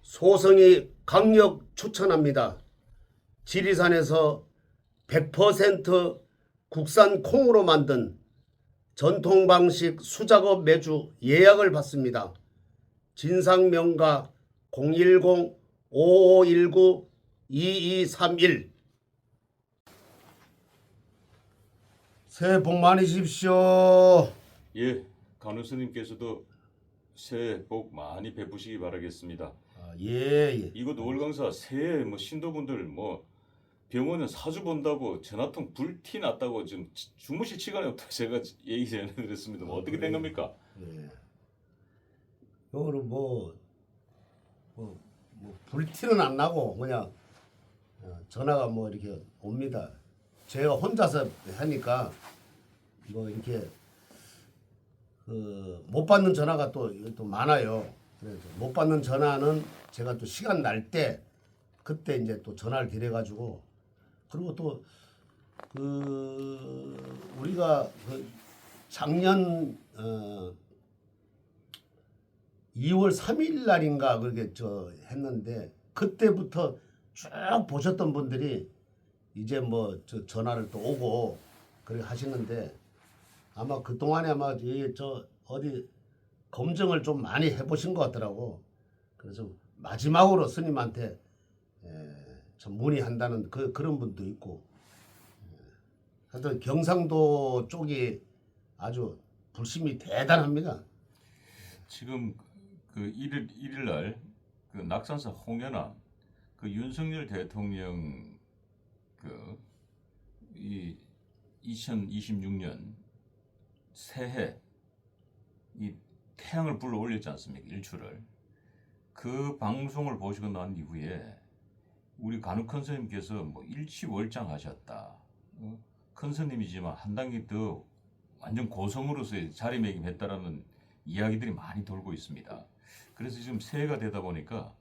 소성이 강력 추천합니다. 지리산에서 100% 국산 콩으로 만든 전통 방식 수작업 매주 예약을 받습니다. 진상명가 010-5519-2231. 새해 복 많으십시오. 예, 간호 스님께서도 새해 복 많이 베푸시기 바라겠습니다. 예. 이곳 월강사 새해 신도분들 병원은 사주 본다고 전화통 불티 났다고 지금 주무실 시간이 없다고 제가 얘기 전해드렸습니다. 어떻게 된 겁니까? 예. 요거는 불티는 안 나고 그냥 전화가 이렇게 옵니다. 제가 혼자서 하니까 이렇게 못 받는 전화가 또 많아요. 그래서 못 받는 전화는 제가 또 시간 날 때 그때 이제 또 전화를 드려가지고, 그리고 또 우리가 작년 2월 3일 날인가 그렇게 했는데, 그때부터 쭉 보셨던 분들이 이제 전화를 또 오고 그렇게 하시는데, 아마 그 동안에 어디 검증을 좀 많이 해보신 것 같더라고. 그래서 마지막으로 스님한테 좀 문의한다는 그런 분도 있고, 하여튼 경상도 쪽이 아주 불심이 대단합니다. 지금 그 1일 날 그 낙산사 홍연암 그 윤석열 대통령 이 2026년 새해 이 태양을 불러 올렸지 않습니까? 일출을. 그 방송을 보시고 난 이후에 우리 간혹 큰 스님께서 일취월장하셨다. 큰 스님이지만 한 단계 더 완전 고성으로서의 자리매김했다라는 이야기들이 많이 돌고 있습니다. 그래서 지금 새해가 되다 보니까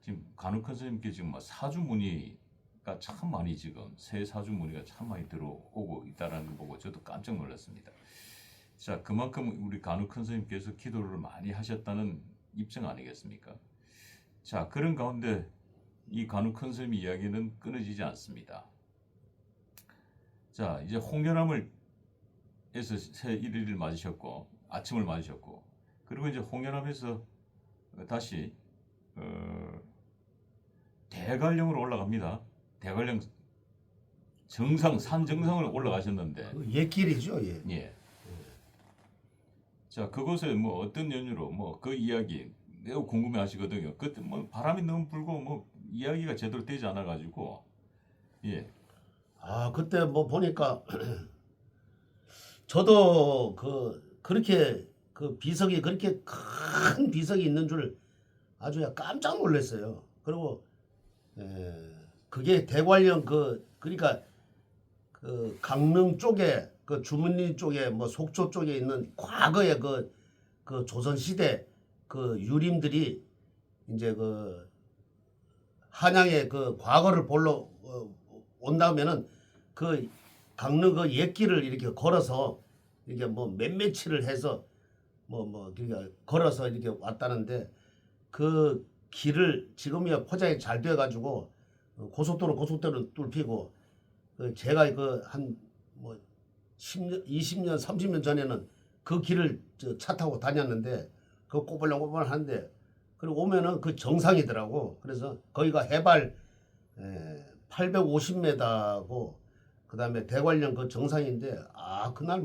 지금 간혹 큰 스님께 지금 사주 문의가 참 많이 지금 새해 사주 문의가 참 많이 들어오고 있다라는 거 보고 저도 깜짝 놀랐습니다. 자, 그만큼 우리 간혹 큰 스님께서 기도를 많이 하셨다는 입증 아니겠습니까? 자, 그런 가운데 이 간혹 큰 스님 이야기는 끊어지지 않습니다. 자, 이제 홍연암을 에서 새해 1일을 맞으셨고 아침을 맞으셨고, 그리고 이제 홍연암에서 다시 대관령으로 올라갑니다. 대관령 산 정상을 올라가셨는데 옛길이죠. 예. 예. 자, 그곳에 어떤 연유로 그 이야기 매우 궁금해하시거든요. 그때 바람이 너무 불고 이야기가 제대로 되지 않아 가지고 예. 그때 보니까 저도 그렇게 비석이 그렇게 큰 비석이 있는 줄 아주 깜짝 놀랐어요. 그리고 그게 대관령 그러니까 강릉 쪽에 주문리 쪽에 속초 쪽에 있는 과거의 그 조선 시대 유림들이 이제 한양의 과거를 보러 온다면은 강릉 옛길을 이렇게 걸어서 이렇게 몇몇치를 해서 그러니까 걸어서 이렇게 왔다는데, 그 길을 지금이야 포장이 잘 돼가지고 고속도로 뚫히고, 제가 한 10년, 20년, 30년 전에는 그 길을 차 타고 다녔는데 꼬불랑꼬불랑한데, 그리고 오면은 그 정상이더라고. 그래서 거기가 해발 850m고 그다음에 대관령 정상인데, 그날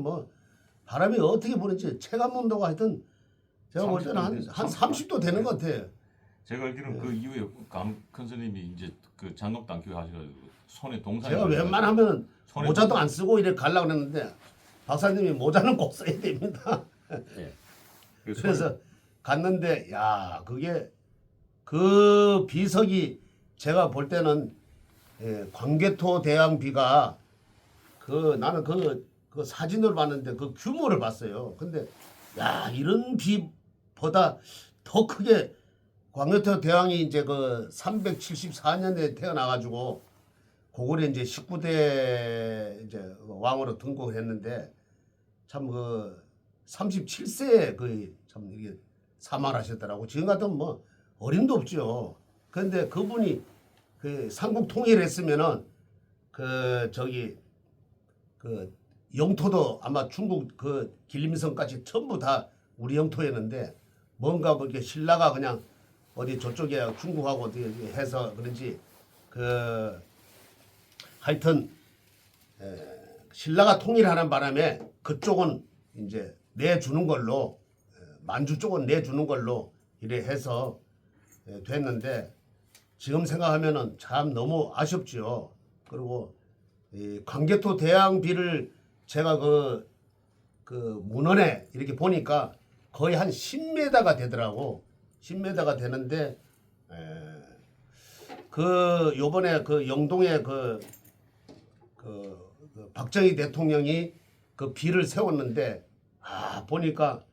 바람이 어떻게 부는지 체감온도가 하여튼 제가 볼 때는 한 30도 되는 것 같아. 제가 알기로는 그 이후에 큰 스님이 이제 장갑도 안 끼고 하셔가지고 손에 동상이 제가 웬만하면 모자도 안 쓰고 이렇게 가려고 그랬는데 박사님이 모자는 꼭 써야 됩니다. 예. 그래서 갔는데 그게 그 비석이 제가 볼 때는 광개토 대왕비가 나는 그 사진을 봤는데 그 규모를 봤어요. 근데 이런 비보다 더 크게 광개토 대왕이 이제 374년에 태어나가지고 고구려 이제 19대 이제 왕으로 등극했는데, 참 37세에 참 이게 사망하셨더라고. 지금 같으면 어림도 없죠. 그런데 그분이 그 삼국 통일했으면은 그 저기 그 영토도 아마 중국 그 길림성까지 전부 다 우리 영토였는데 뭔가 뭐 이렇게 신라가 그냥 어디 저쪽에 중국하고 어디 해서 그런지 그 하여튼 신라가 통일하는 바람에 그쪽은 이제 내주는 걸로 만주 쪽은 내주는 걸로 이래 해서 됐는데 지금 생각하면은 참 너무 아쉽지요. 그리고 이 광개토 대왕비를 제가 그 문헌에 이렇게 보니까 거의 한 10m가 되더라고. 10m가 되는데 그 요번에 그 영동에 그 박정희 대통령이 그 비를 세웠는데 보니까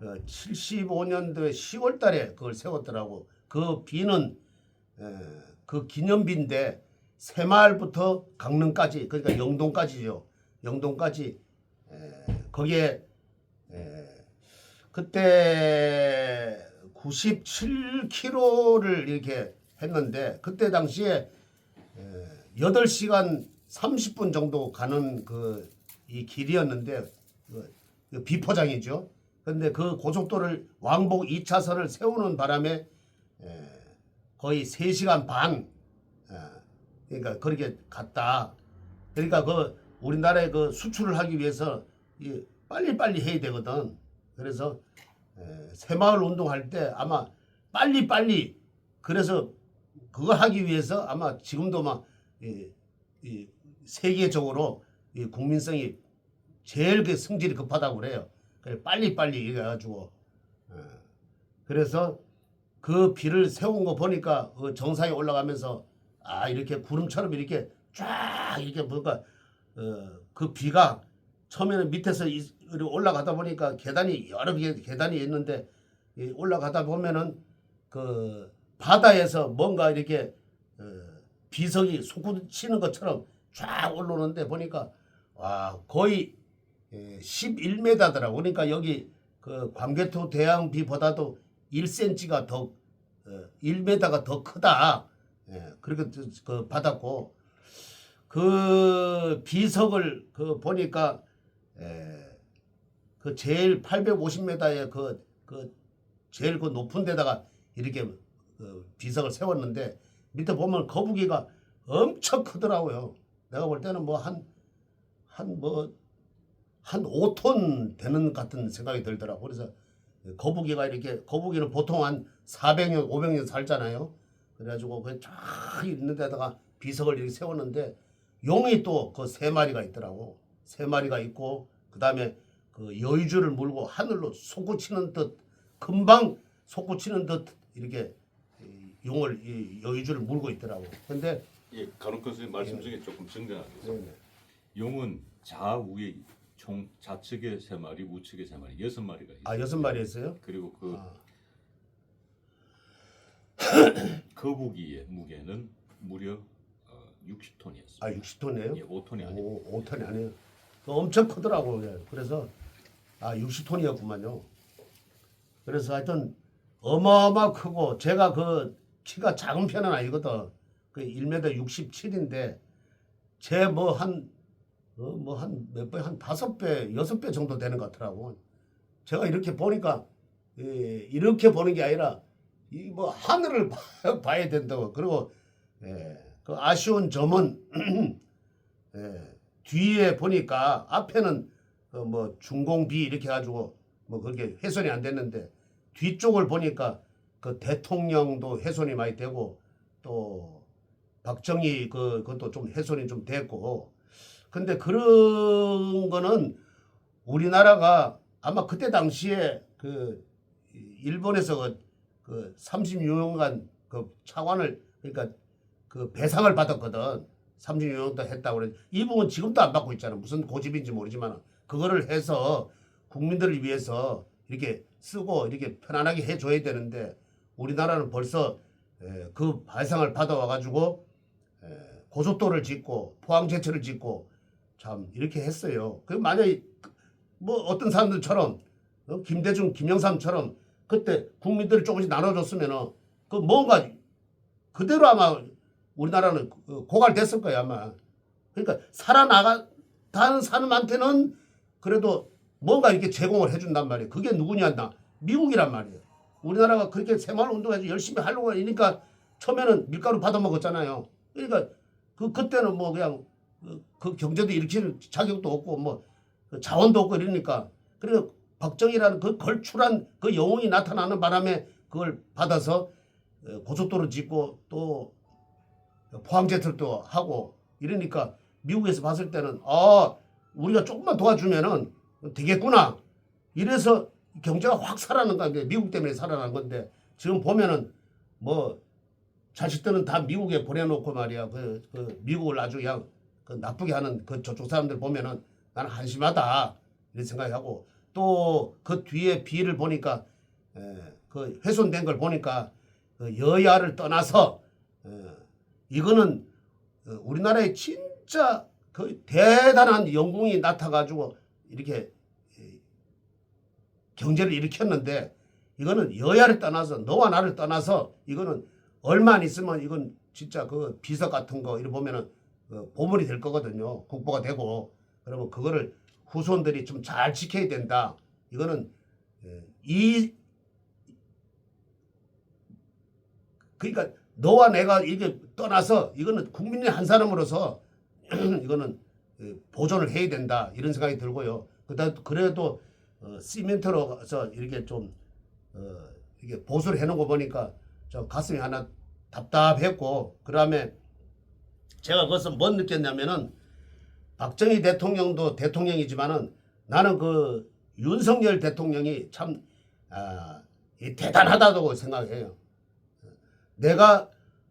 75년도에 10월 달에 그걸 세웠더라고. 그 비는 그 기념비인데 새마을부터 강릉까지 그러니까 영동까지죠. 영동까지 거기에 그때 97km를 이렇게 했는데 그때 당시에 8시간 30분 정도 가는 그 이 길이었는데 그 비포장이죠. 그런데 그 고속도로를 왕복 2차선을 세우는 바람에 거의 3시간 반 그러니까 그렇게 갔다. 그러니까 그 우리나라에 그 수출을 하기 위해서 빨리빨리 해야 되거든. 그래서 새마을 운동할 때 아마 빨리빨리 그래서 그거 하기 위해서 아마 지금도 막 이 세계적으로 이 국민성이 제일 그 성질이 급하다고 그래요. 그래 빨리빨리 이래가지고 그래서 그 비를 세운 거 보니까 그 정상에 올라가면서 이렇게 구름처럼 이렇게 쫙 이렇게 뭔가 그 비가 처음에는 밑에서 올라가다 보니까 계단이 여러 개 계단이 있는데 올라가다 보면은 그 바다에서 뭔가 이렇게 비석이 솟구치는 것처럼 쫙 올라오는데 보니까 와 거의 11m더라고. 그러니까 여기 그 광개토 대왕비보다도 1cm가 더 1m가 더 크다. 그렇게 그 받았고 그 비석을 그 보니까 그 제일 850m의 그 제일 그 높은 데다가 이렇게 그 비석을 세웠는데 밑에 보면 거북이가 엄청 크더라고요. 내가 볼 때는 뭐 한 5톤 되는 같은 생각이 들더라고. 그래서 거북이가 이렇게 거북이는 보통 한 400년 500년 살잖아요. 그래가지고 그 쫙 있는 데다가 비석을 이렇게 세웠는데 용이 또 그 3마리가 있더라고. 3마리가 있고 그 다음에 그 여의주를 물고 하늘로 솟구치는 듯 금방 솟구치는 듯 이렇게 용을 여의주를 물고 있더라고. 근데 간혹 선생님 말씀 중에 조금 정정하겠습니다. 용은 좌우에 총 좌측에 3마리, 우측에 3마리, 6마리가 있어요. 6마리였어요? 그리고 그 거북이의 무게는 무려 60톤이었어요. 60톤이에요? 예, 5톤이 아니고. 5톤이 아니에요. 엄청 크더라고요. 그래서 60톤이었구만요. 그래서 하여튼 어마어마 크고 제가 그 키가 작은 편은 아니거든. 그 1m 67인데 제 뭐 한 몇 배, 한 5배, 6배 정도 되는 것 같더라고. 제가 이렇게 보니까 이렇게 보는 게 아니라 이 뭐 하늘을 봐야 된다고. 그리고 그 아쉬운 점은 뒤에 보니까 앞에는 뭐 중공비 이렇게 해가지고 뭐 그렇게 훼손이 안 됐는데 뒤쪽을 보니까 그 대통령도 훼손이 많이 되고 또 박정희 그것도 좀 훼손이 좀 됐고 근데 그런 거는 우리나라가 아마 그때 당시에 그 일본에서 그 36년간 그 차관을 그러니까 그 배상을 받았거든. 36년 동안 했다고 그래. 이 부분 지금도 안 받고 있잖아. 무슨 고집인지 모르지만 그거를 해서 국민들을 위해서 이렇게 쓰고 이렇게 편안하게 해줘야 되는데 우리나라는 벌써 그 배상을 받아와가지고 고속도로를 짓고 포항제철을 짓고 참 이렇게 했어요. 그 만약에 뭐 어떤 사람들처럼 김대중, 김영삼처럼 그때 국민들을 조금씩 나눠줬으면은 그 뭔가 그대로 아마 우리나라는 고갈됐을 거야 아마. 그러니까 살아나가는 사람한테는 그래도 뭔가 이렇게 제공을 해준단 말이에요. 그게 누구냐? 미국이란 말이에요. 우리나라가 그렇게 새마을운동해서 열심히 하려고 하니까 처음에는 밀가루 받아먹었잖아요. 그러니까 그때는 뭐 그냥 그 경제도 일으킬 자격도 없고 뭐 자원도 없고 이러니까 그래서 박정희라는 그 걸출한 그 영웅이 나타나는 바람에 그걸 받아서 고속도로 짓고 또 포항제철도 하고 이러니까 미국에서 봤을 때는 우리가 조금만 도와주면은 되겠구나. 이래서 경제가 확 살아난 건데 미국 때문에 살아난 건데 지금 보면은 뭐 자식들은 다 미국에 보내놓고 말이야 그 미국을 아주 그냥 나쁘게 하는 그 저쪽 사람들 보면은 나는 한심하다 이런 생각하고 또 그 뒤에 비를 보니까 그 훼손된 걸 보니까 그 여야를 떠나서 이거는 우리나라에 진짜 그 대단한 영웅이 나타가지고 이렇게 경제를 일으켰는데 이거는 여야를 떠나서 너와 나를 떠나서 이거는 얼마 안 있으면 이건 진짜 그 비석 같은 거 이렇게 보면은 보물이 될 거거든요. 국보가 되고 그러면 그거를 후손들이 좀 잘 지켜야 된다. 이거는 그러니까 너와 내가 이게 떠나서 이거는 국민의 한 사람으로서 이거는 보존을 해야 된다 이런 생각이 들고요. 그래도 시멘트로서 이렇게 좀 이게 보수를 해놓은 거 보니까 저 가슴이 하나 답답했고 그다음에 제가 그것을 뭘 느꼈냐면은 박정희 대통령도 대통령이지만은 나는 그 윤석열 대통령이 참 대단하다고 생각해요. 내가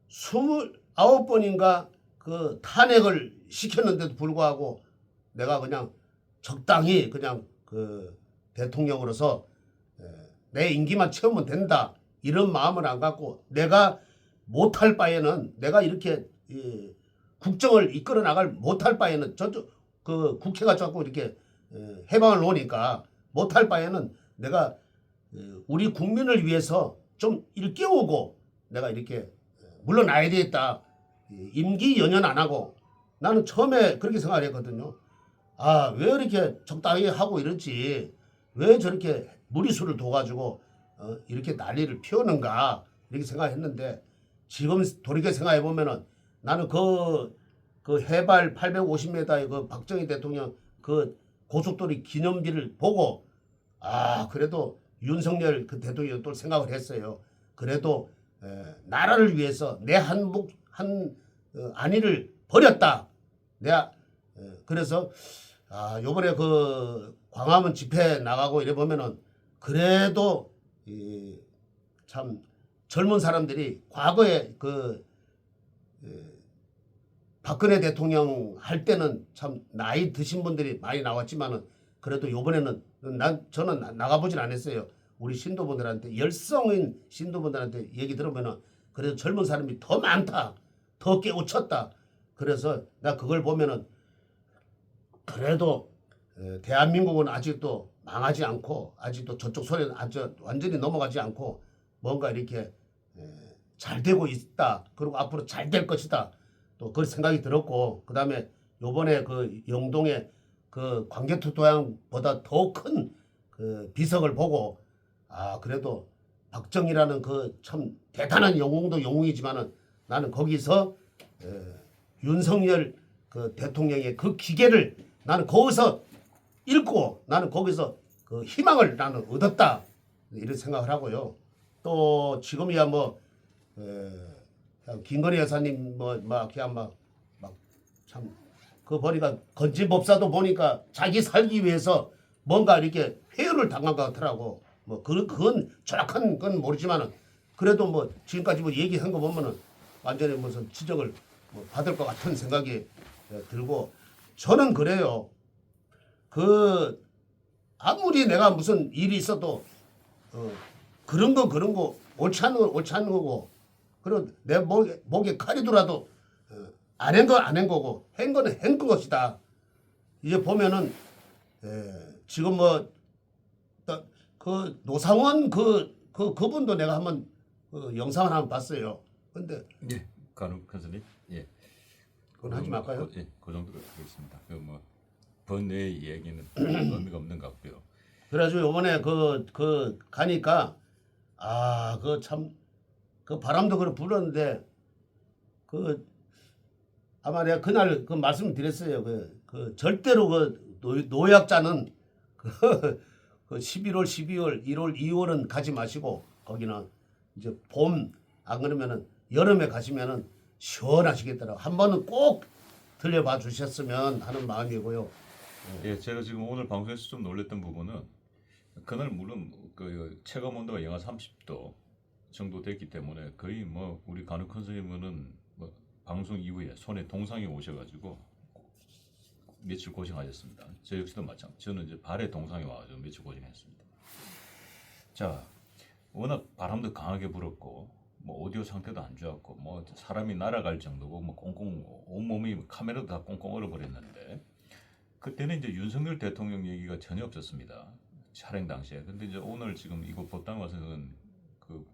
29번인가 그 탄핵을 시켰는데도 불구하고 내가 그냥 적당히 그냥 그 대통령으로서 내 임기만 채우면 된다 이런 마음을 안 갖고 내가 못할 바에는 내가 이렇게 국정을 이끌어 나갈 못할 바에는 저쪽 그 국회가 자꾸 이렇게 해방을 놓으니까 못할 바에는 내가 우리 국민을 위해서 좀 일깨우고 내가 이렇게 물러나야 되겠다. 임기 연연 안 하고 나는 처음에 그렇게 생각을 했거든요. 왜 이렇게 적당히 하고 이러지? 왜 저렇게 무리수를 둬가지고 이렇게 난리를 피우는가? 이렇게 생각했는데 지금 돌이켜 생각해 보면은 나는 그 해발 850m의 그 박정희 대통령 그 고속도로 기념비를 보고 그래도 윤석열 그 대통령이 또 생각을 했어요. 그래도 나라를 위해서 내 한 안위를 버렸다. 내가 그래서 요번에 그 광화문 집회 나가고 이래 보면은 그래도 참 젊은 사람들이 과거에 그 박근혜 대통령 할 때는 참 나이 드신 분들이 많이 나왔지만은 그래도 요번에는 저는 나가보진 않았어요. 우리 신도분들한테 열성인 신도분들한테 얘기 들으면은 그래도 젊은 사람이 더 많다. 더 깨우쳤다. 그래서 나 그걸 보면은 그래도 대한민국은 아직도 망하지 않고 아직도 저쪽 소리는 아주 완전히 넘어가지 않고 뭔가 이렇게 잘 되고 있다. 그리고 앞으로 잘 될 것이다. 또 그 생각이 들었고 그다음에 요번에 그 영동의 그 광개토도양보다 더 큰 그 비석을 보고 그래도 박정희라는 그 참 대단한 영웅도 영웅이지만은 나는 거기서 윤석열 그 대통령의 그 기계를 나는 거기서 읽고 나는 거기서 그 희망을 나는 얻었다 이런 생각을 하고요. 또 지금이야 뭐 김건희 여사님 막 그냥 막 참 그 보니까 건진법사도 보니까 자기 살기 위해서 뭔가 이렇게 회유를 당한 것 같더라고. 뭐 그건 정확한 건 모르지만은 그래도 뭐 지금까지 뭐 얘기한 거 보면은 완전히 무슨 지적을 뭐 받을 것 같은 생각이 들고 저는 그래요. 그 아무리 내가 무슨 일이 있어도 그런 거 옳지 않은 거고 그리고 내 목에 칼이더라도 안 한 거고 한 거는 한 것이다. 이제 보면은 지금 뭐 그 노상원 그분도 내가 한번 영상을 한번 봤어요. 근데 예, 간혹 교수님, 예, 그건 하지 말까요? 예, 그 정도로 하겠습니다. 그뭐 번외의 이야기는 의미가 없는 것 같고요. 그래가지고 요번에 그 가니까 그 참 그 바람도 그렇게 불었는데 그 아마 내가 그날 그 말씀드렸어요. 그 절대로 그 노약자는 그 11월, 12월, 1월, 2월은 가지 마시고 거기는 이제 봄 안 그러면은 여름에 가시면은 시원하시겠더라고. 한 번은 꼭 들려봐 주셨으면 하는 마음이고요. 예, 제가 지금 오늘 방송에서 좀 놀랬던 부분은 그날 물론 그 체감 온도가 영하 30도 정도 됐기 때문에 거의 뭐 우리 간혹 선생님은 뭐 방송 이후에 손에 동상이 오셔가지고 며칠 고생하셨습니다. 저 역시도 마찬가지. 저는 이제 발에 동상이 와가지고 며칠 고생했습니다. 자, 워낙 바람도 강하게 불었고 뭐 오디오 상태도 안 좋았고 뭐 사람이 날아갈 정도고 뭐 꽁꽁 온몸이 카메라도 다 꽁꽁 얼어버렸는데 그때는 이제 윤석열 대통령 얘기가 전혀 없었습니다. 촬영 당시에. 근데 이제 오늘 지금 이거 법당 와서는 그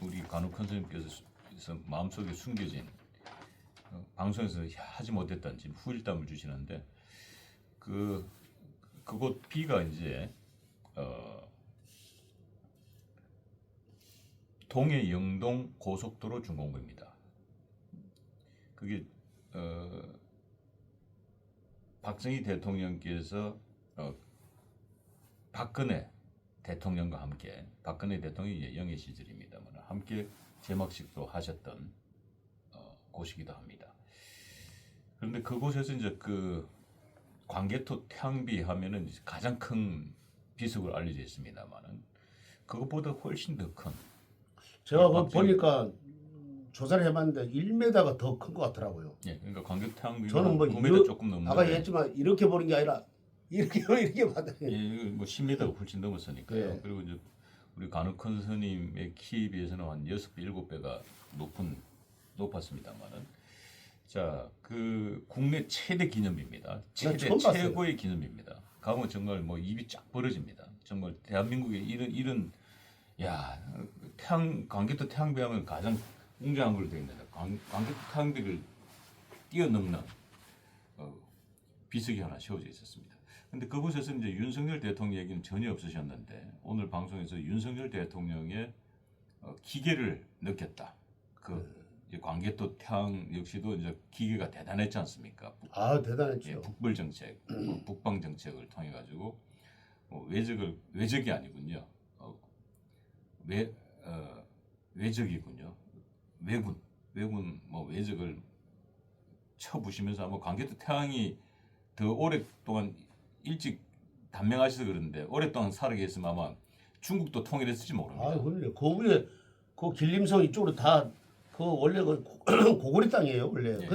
우리 간혹 선생님께서 마음속에 숨겨진 방송에서 하지 못했던 지금 후일담을 주시는데 그곳 B가 이제 동해 영동 고속도로 준공부입니다. 그게 박정희 대통령께서 박근혜 대통령과 함께 박근혜 대통령이 이제 영예 시절입니다만 함께 제막식도 하셨던 곳이기도 합니다. 그런데 그곳에서 이제 그 광개토 태양비 하면은 가장 큰 비석으로 알려져 있습니다만은 그것보다 훨씬 더 큰. 제가 그 보니까 조사를 해봤는데 1m가 더 큰 것 같더라고요. 예, 그러니까 광개토 태양비는 저는 뭐 9m 조금 넘는. 아까 얘기했지만 이렇게 보는 게 아니라 이렇게 받아요. 예, 뭐 10m가 훨씬 넘었으니까요. 예. 그리고 이제 우리 간혹큰 스님의 키에 비해서는 한 6배, 7배가 높았습니다만은 자, 그 국내 최대 기념입니다. 처음 봤어요. 최고의 기념입니다. 가면 정말 뭐 입이 쫙 벌어집니다. 정말 대한민국의 이런 야, 광개토 태양비 하면 가장 웅장한 걸로 되어 있는데 광개토 태양비를 뛰어넘는 비석이 하나 세워져 있었습니다. 근데 그곳에서 이제 윤석열 대통령 얘기는 전혀 없으셨는데 오늘 방송에서 윤석열 대통령의 기계를 느꼈다. 이제 광개토 태양 역시도 이제 기계가 대단했지 않습니까? 대단했죠. 예, 북벌 정책, 북방 정책을 통해 가지고 외적이 아니군요. 외적이군요. 외군 뭐 외적을 쳐부시면서 아마 광개토 태양이 더 오랫동안 일찍 단명하셔서 그런데 오랫동안 살아계 있으면 아마 중국도 통일했을지 모릅니다. 그럼요. 그 위에 그 길림성 이쪽으로 다 그 원래 그 고구리 땅이에요 원래. 예.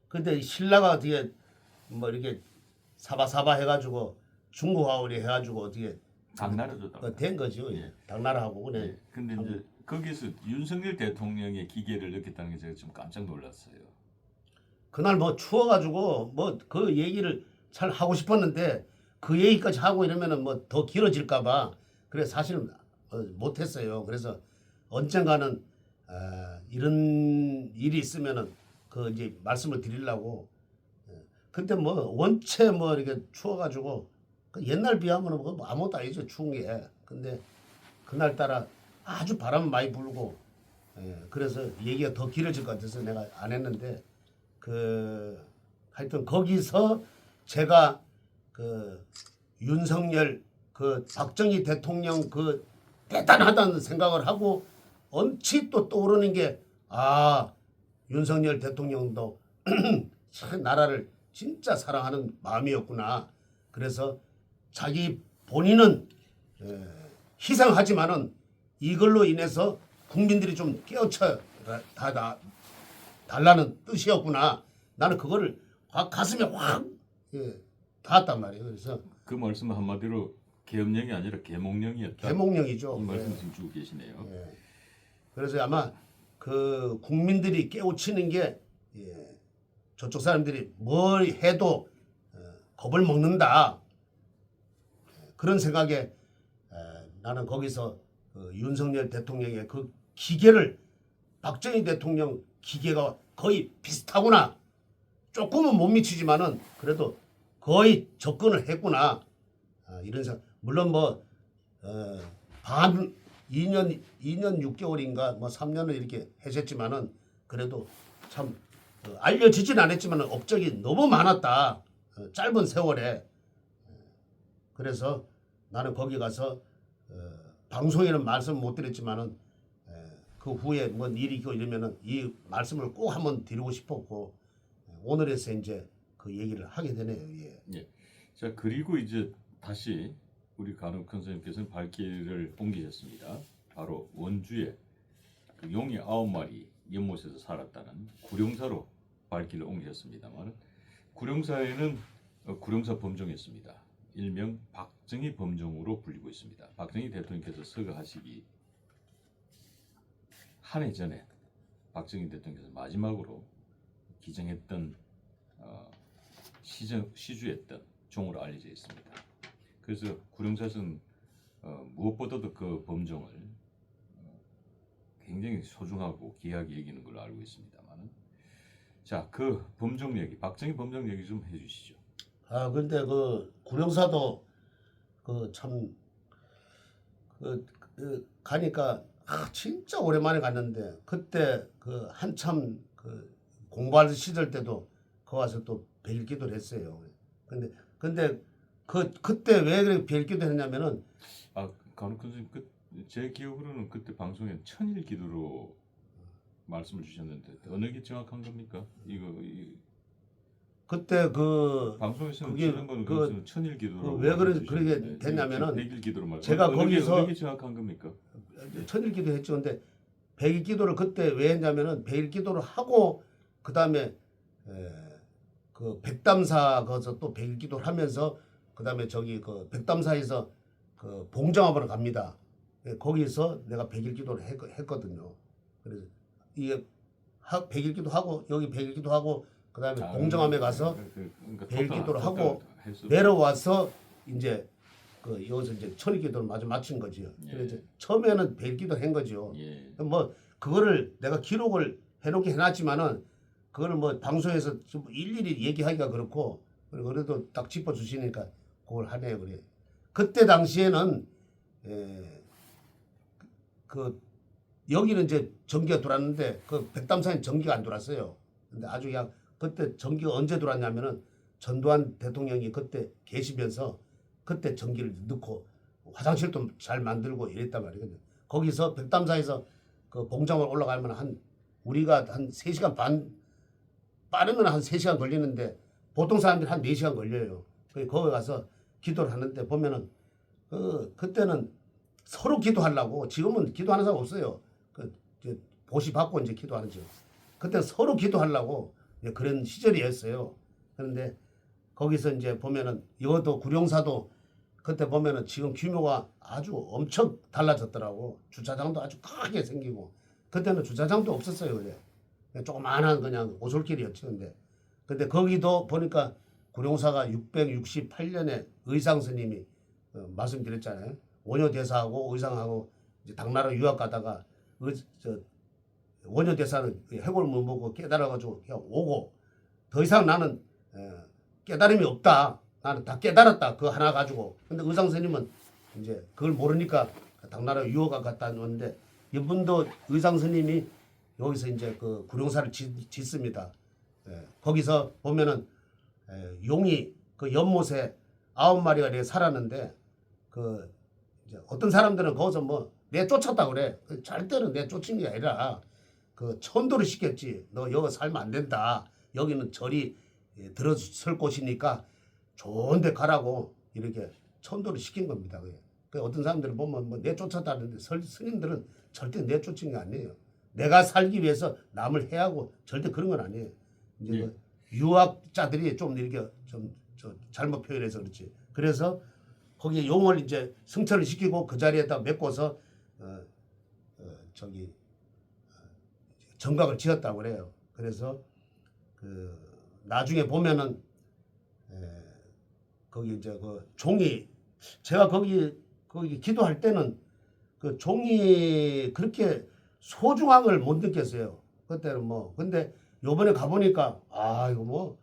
근데 신라가 어떻게 뭐 이렇게 사바사바 해가지고 중국하고 해가지고 어떻게 당나라죠. 된 거죠. 예. 당나라하고 그래. 예. 근데 이제 거기서 윤석열 대통령의 기계를 느꼈다는 게 제가 좀 깜짝 놀랐어요. 그날 뭐 추워가지고 뭐 그 얘기를 잘 하고 싶었는데 그 얘기까지 하고 이러면은 뭐 더 길어질까봐 그래 사실은 못했어요. 그래서 언젠가는 이런 일이 있으면은 그 이제 말씀을 드리려고. 근데 뭐 원체 뭐 이렇게 추워가지고 그 옛날 비하면은 뭐 아무것도 아니죠 추운 게. 근데 그날 따라 아주 바람 많이 불고 그래서 얘기가 더 길어질 것 같아서 내가 안 했는데 하여튼 거기서 제가 그 윤석열 그 박정희 대통령 그 대단하다는 생각을 하고 언치 또 떠오르는 게 윤석열 대통령도 참 나라를 진짜 사랑하는 마음이었구나. 그래서 자기 본인은 희생하지만은 이걸로 인해서 국민들이 좀 깨우쳐 달라는 뜻이었구나. 나는 그거를 가슴에 확 닿았단 말이에요. 그래서 그 말씀은 한마디로 계엄령이 아니라 계몽령이었다. 계몽령이죠. 이 말씀 지금 주고 계시네요. 그래서 아마 그 국민들이 깨우치는 게 저쪽 사람들이 뭘 해도 겁을 먹는다. 그런 생각에 나는 거기서 윤석열 대통령의 그 기계를 박정희 대통령 기계가 거의 비슷하구나. 조금은 못 미치지만은 그래도 거의 접근을 했구나. 이런 생각. 물론 반 2년 6개월인가 뭐 3년을 이렇게 하셨지만은 그래도 참 알려지진 않았지만 업적이 너무 많았다. 짧은 세월에. 그래서 나는 거기 가서 방송에는 말씀 못 드렸지만은 그 후에 뭐 일이 있고 이러면은 이 말씀을 꼭 한번 드리고 싶었고 오늘에서 이제 그 얘기를 하게 되네요. 예. 예. 자, 그리고 이제 다시 우리 간혹 선생님께서는 발길을 옮기셨습니다. 바로 원주에 그 용이 9마리 연못에서 살았다는 구룡사로 발길을 옮기셨습니다만 구룡사에는 구룡사 범종이었습니다. 일명 박정희 범종으로 불리고 있습니다. 박정희 대통령께서 서거하시기 한 해 전에 박정희 대통령께서 마지막으로 기정했던 시주했던 종으로 알려져 있습니다. 그래서 구룡사는 무엇보다도 그 범종을 굉장히 소중하고 귀하게 여기는 걸로 알고 있습니다만, 자, 그 범종 얘기, 박정희 범종 얘기 좀 해주시죠. 근데 그 구룡사도 가니까 진짜 오랜만에 갔는데 그때 그 한참 그 공부할 시절 때도 거 와서 또 뵐기도 했어요. 근데 그때 왜 그렇게 뵐기도 했냐면은 간혹 선생님 제 기억으로는 그때 방송에 천일 기도로 말씀을 주셨는데 어느 게 정확한 겁니까? 이거 그때 그 방송에서는 그게 지난번 그 천일 기도로 왜 그렇게 됐냐면은 백일 기도로 말. 제가 거기서 어느 게 정확한 겁니까? 천일 기도 했죠. 근데 백일 기도를 그때 왜 했냐면은 백일 기도를 하고 그 다음에 그 백담사 거기서 또 백일 기도를 하면서 그 다음에 저기 그 백담사에서 그 봉정합으로 갑니다. 거기서 내가 백일 기도를 했거든요. 그래서 이게 백일 기도 하고 여기 백일 기도 하고 그 다음에 봉정함에 가서 그러니까 백일 기도를 하고 했었죠. 내려와서 이제 그 여기서 이제 천일 기도를 마저 마친 거지요. 예. 그래서 처음에는 백일 기도 한 거죠. 예. 뭐 그거를 내가 기록을 해놓긴 해놨지만은 그거를 뭐 방송에서 좀 일일이 얘기하기가 그렇고 그래도 딱 짚어주시니까 그걸 하네요. 그래. 그때 당시에는 그 여기는 이제 전기가 들어왔는데 그 백담사엔 전기가 안 들어왔어요. 근데 아주 그냥 그때 전기가 언제 들어왔냐면은 전두환 대통령이 그때 계시면서 그때 전기를 넣고 화장실도 잘 만들고 이랬단 말이거든요. 거기서 백담사에서 그 봉장을 올라가면 우리가 한 3시간 반, 빠르면 한 3시간 걸리는데 보통 사람들이 한 4시간 걸려요. 거기 가서 기도를 하는데 보면은 그때는 서로 기도하려고, 지금은 기도하는 사람 없어요. 보시 받고 이제 기도하는죠. 그때 서로 기도하려고 그런 시절이었어요. 그런데 거기서 이제 보면은 이것도 구룡사도 그때 보면은 지금 규모가 아주 엄청 달라졌더라고. 주차장도 아주 크게 생기고 그때는 주차장도 없었어요. 그래. 조그마한 그냥 오솔길이었지. 근데 거기도 보니까 구룡사가 668년에 의상 스님이 말씀드렸잖아요. 원효대사하고 의상하고 이제 당나라 유학 가다가 원효대사는 해골 못 보고 깨달아가지고 그냥 오고 더 이상 나는 깨달음이 없다. 나는 다 깨달았다. 그거 하나 가지고. 근데 의상 스님은 이제 그걸 모르니까 당나라 유학가 갔다 왔는데 이분도 의상 스님이 여기서 이제 그 구룡사를 짓습니다. 거기서 보면은 용이 그 연못에 9마리가 이렇게 살았는데 그 이제 어떤 사람들은 거기서 뭐 내쫓았다 그래. 절대로 내쫓은 게 아니라 그 천도를 시켰지. 너 여기 살면 안 된다. 여기는 절이 들어설 곳이니까 좋은 데 가라고 이렇게 천도를 시킨 겁니다. 그 어떤 사람들은 보면 뭐 내쫓았다는데 스님들은 절대 내쫓은 게 아니에요. 내가 살기 위해서 남을 해하고 절대 그런 건 아니에요. 이제 예. 그 유학자들이 좀 이렇게 좀 잘못 표현해서 그렇지. 그래서 거기에 용을 이제 승천을 시키고 그 자리에다 메꿔서 정각을 지었다고 그래요. 그래서 그 나중에 보면은 거기 이제 그 종이 제가 거기 기도할 때는 그 종이 그렇게 소중함을 못 느꼈어요. 그때는 뭐 근데 요번에 가보니까 아 이거 뭐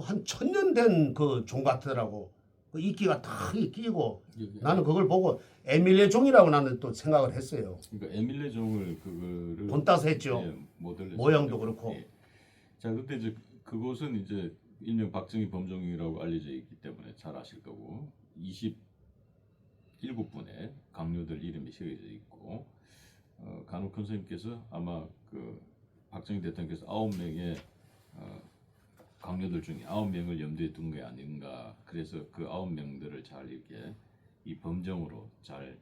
한 1000년 된 그 종 같더라고. 그 이끼가 탁 끼고 나는 그걸 보고 에밀레 종이라고 나는 또 생각을 했어요. 그러니까 에밀레 종을 그거를 돈 따서 했죠. 예, 모델로 모양도 했었는데, 그렇고. 예. 자, 근데 이제 그곳은 이제 일명 박정희 범종이라고 알려져 있기 때문에 잘 아실 거고 27분의 강요들 이름이 새겨져 있고 간혹 선생님께서 아마 그 박정희 대통령께서 9명의 강요들 중에 9명을 염두에 둔 게 아닌가. 그래서 그 9명들을 잘 이렇게 이 범정으로 잘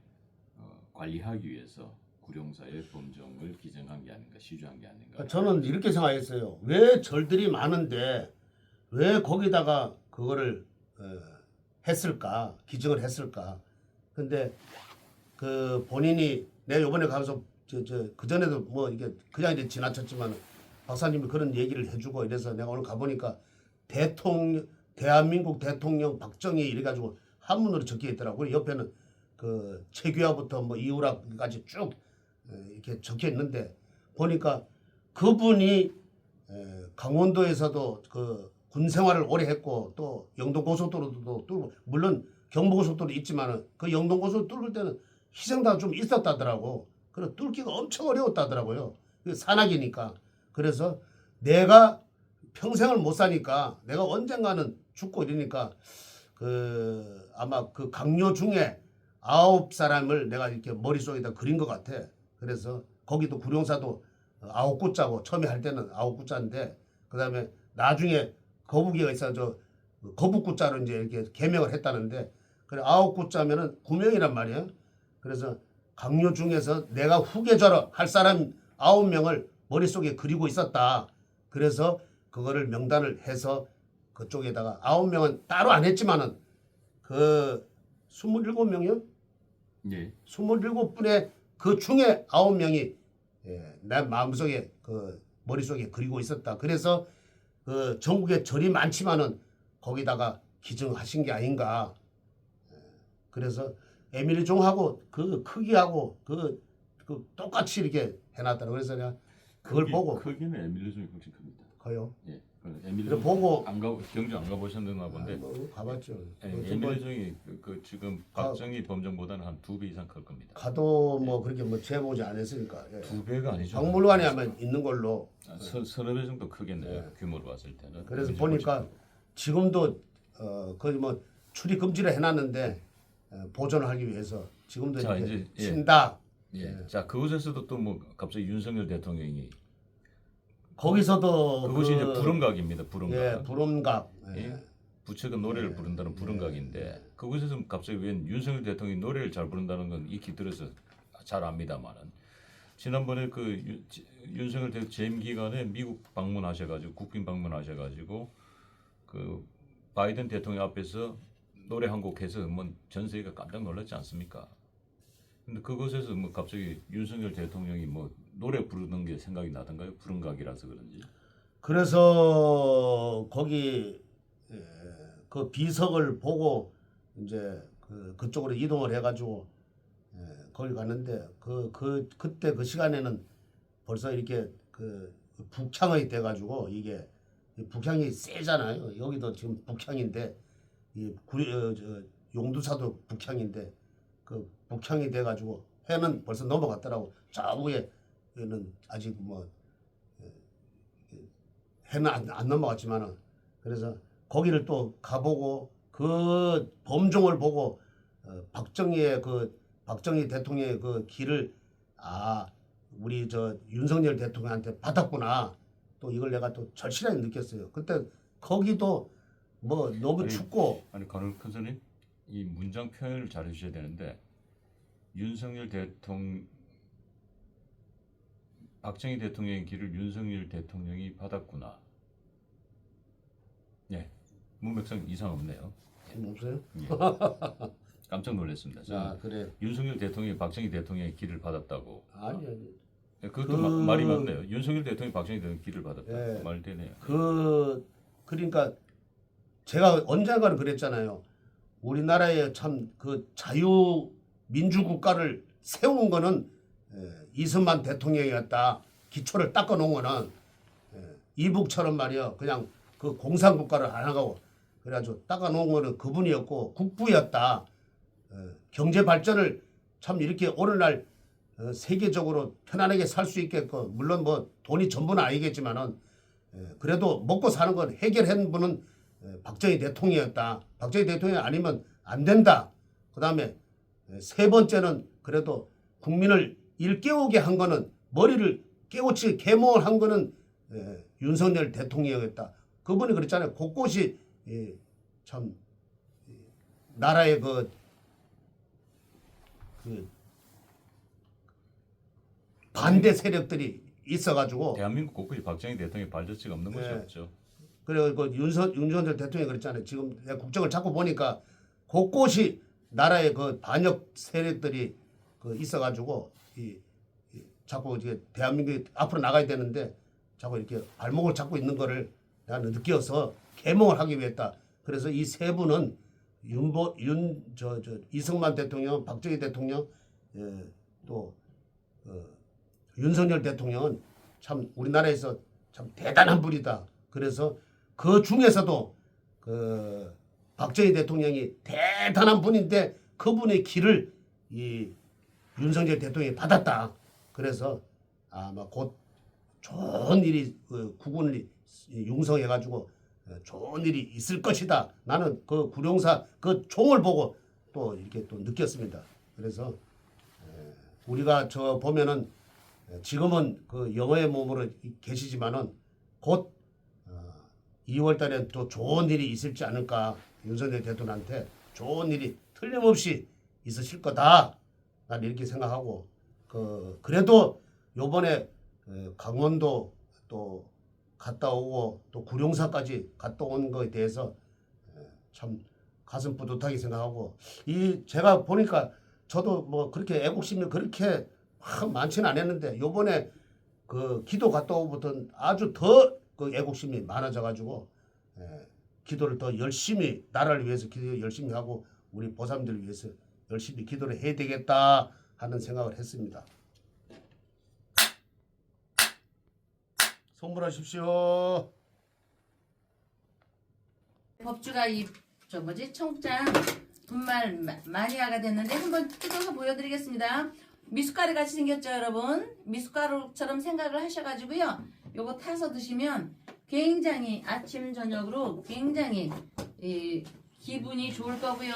관리하기 위해서 구룡사의 범정을 기증한 게 아닌가, 시주한 게 아닌가. 저는 이렇게 생각했어요. 왜 절들이 많은데 왜 거기다가 그거를 했을까? 기증을 했을까? 근데 그 본인이 내가 요번에 가서 그 전에도 뭐 이게 그냥 이제 지나쳤지만 박사님이 그런 얘기를 해주고 이래서 내가 오늘 가보니까 대한민국 대통령 박정희 이래가지고 한문으로 적혀 있더라고. 그리고 옆에는 그 최규하부터 뭐 이후락까지 쭉 이렇게 적혀 있는데 보니까 그분이 강원도에서도 그 군 생활을 오래 했고 또 영동고속도로도 뚫고 물론 경부고속도로 있지만은 그 영동고속도로 뚫을 때는 희생자가 좀 있었다더라고. 그래 뚫기가 엄청 어려웠다더라고요. 그 산악이니까. 그래서 내가 평생을 못 사니까 내가 언젠가는 죽고 이러니까 그 아마 그 강요 중에 9사람을 내가 이렇게 머릿속에다 그린 것 같아. 그래서 거기도 구룡사도 9구자고 처음에 할 때는 9구자인데 그다음에 나중에 거북이가 있어서 거북구자로 이제 이렇게 개명을 했다는데 그래 9구자면은 9명이란 말이에요. 그래서 강요 중에서 내가 후계자로 할 사람 9명을 머릿속에 그리고 있었다. 그래서 그거를 명단을 해서 그쪽에다가 9명은 따로 안 했지만은 그 27명이요? 예. 27분의 그 중에 9명이 내 마음속에 그 머릿속에 그리고 있었다. 그래서 그 전국에 절이 많지만은 거기다가 기증하신 게 아닌가. 그래서 에밀리 종하고 그 크기하고 그 똑같이 이렇게 해놨더라고. 그래서 내가 그걸 보고 크기는 에밀레 종이 훨씬 큽니다. 가요. 예. 에밀레 그래 보고 경주 안 가보셨나 본데. 뭐 가봤죠. 에밀레 종이 그 지금 박정희 범정보다는 한 2배 이상 클 겁니다. 가도 뭐 그렇게 뭐 재보지 않았으니까. 예. 2배가 아니죠. 박물관에 아마 있는 걸로. 서너 배 정도 크겠네요. 규모로 봤을 때는. 그래서 보니까 지금도 거의 뭐 출입 금지를 해놨는데 보존을 하기 위해서 지금도 자, 이렇게 이제, 예. 쉰다. 예. 자, 그곳에서도 또 뭐 갑자기 윤석열 대통령이 거기서도 그것이 이제 부름각입니다. 부름각. 예, 부름각. 예. 예. 부처가 노래를 부른다는 부름각인데 그곳에서 갑자기 웬 윤석열 대통령이 노래를 잘 부른다는 건 익히 들어서 잘 압니다만은 지난번에 그 윤석열 대통령 재임 기간에 미국 방문하셔가지고 국빈 방문하셔가지고 그 바이든 대통령 앞에서 노래 한 곡 해서 뭐 전 세계가 깜짝 놀랐지 않습니까? 근데 그곳에서 뭐 갑자기 윤석열 대통령이 뭐 노래 부르는 게 생각이 나던가요? 부름각이라서 그런지. 그래서 거기 그 비석을 보고 이제 그쪽으로 이동을 해가지고 거기 갔는데 그때 그 시간에는 벌써 이렇게 그 북향이 돼가지고 이게 북향이 세잖아요. 여기도 지금 북향인데 용두사도 북향인데 그 북향이 돼가지고 해는 벌써 넘어갔더라고. 저 위에는 아직 뭐 해는 안 넘어갔지만은 그래서 거기를 또 가보고 그 범종을 보고 박정희 대통령의 그 길을 우리 저 윤석열 대통령한테 받았구나. 또 이걸 내가 또 절실하게 느꼈어요. 그때 거기도 뭐 너무 춥고 아니 간혹 큰 선생님 이 문장 표현을 잘 해주셔야 되는데 윤석열 대통령 박정희 대통령의 길을 윤석열 대통령이 받았구나. 예, 문맥상 이상 없네요. 없어요? 예. 깜짝 놀랐습니다. 저는 그래. 윤석열 대통령이 박정희 대통령의 길을 받았다고. 아니. 예, 그것도 말이 맞네요. 윤석열 대통령이 박정희 대통령 길을 받았다. 예. 말 되네요. 그러니까 제가 언젠가는 그랬잖아요. 우리나라의 참 그 자유 민주 국가를 세운 거는 이승만 대통령이었다. 기초를 닦아놓은 거는 이북처럼 말이야 그냥 그 공산국가를 안 하고 그래가지고 닦아놓은 거는 그분이었고 국부였다. 경제 발전을 참 이렇게 오늘날 세계적으로 편안하게 살 수 있게끔 물론 뭐 돈이 전부는 아니겠지만은 그래도 먹고 사는 건 해결한 분은 박정희 대통령이었다. 박정희 대통령이 아니면 안 된다. 그 다음에 세 번째는 그래도 국민을 일깨우게 한 거는 머리를 깨우치 계몽을 한 거는 윤석열 대통령이었다. 그분이 그랬잖아요. 곳곳이 참 나라의 그 반대 세력들이 있어가지고 대한민국 곳곳이 박정희 대통령의 발자취가 없는 곳이 없죠. 그리고 그 윤석열 대통령이 그랬잖아요. 지금 내가 국정을 자꾸 보니까 곳곳이 나라의 그 반역 세력들이 그 있어가지고 자꾸 이제 대한민국이 앞으로 나가야 되는데 자꾸 이렇게 발목을 잡고 있는 거를 내가 느껴서 계몽을 하기 위했다. 그래서 이 세 분은 이승만 대통령, 박정희 대통령, 또 윤석열 대통령은 참 우리나라에서 참 대단한 분이다. 그래서 그 중에서도 그 박정희 대통령이 대단한 분인데 그분의 길을 이 윤석열 대통령이 받았다. 그래서 아마 곧 좋은 일이 국군을 융성해가지고 좋은 일이 있을 것이다. 나는 그 구룡사 그 총을 보고 또 이렇게 또 느꼈습니다. 그래서 우리가 저 보면은 지금은 그 영어의 몸으로 계시지만은 곧 2월 달에 또 좋은 일이 있을지 않을까. 윤석열 대통령한테 좋은 일이 틀림없이 있으실 거다. 난 이렇게 생각하고 그래도 요번에 강원도 또 갔다 오고 또 구룡사까지 갔다 온 거에 대해서 참 가슴 뿌듯하게 생각하고 제가 보니까 저도 뭐 그렇게 애국심이 그렇게 막 많지는 않았는데 요번에 그 기도 갔다 오고부터는 아주 더 그 애국심이 많아져 가지고 기도를 더 열심히 나라를 위해서 기도 열심히 하고 우리 보삼들을 위해서 열심히 기도를 해야 되겠다 하는 생각을 했습니다. 선물하십시오. 법주가 청장 분말 마니아가 됐는데 한번 뜯어서 보여드리겠습니다. 미숫가루 같이 생겼죠, 여러분? 미숫가루처럼 생각을 하셔가지고요. 요거 타서 드시면 굉장히 아침 저녁으로 굉장히 기분이 좋을 거고요.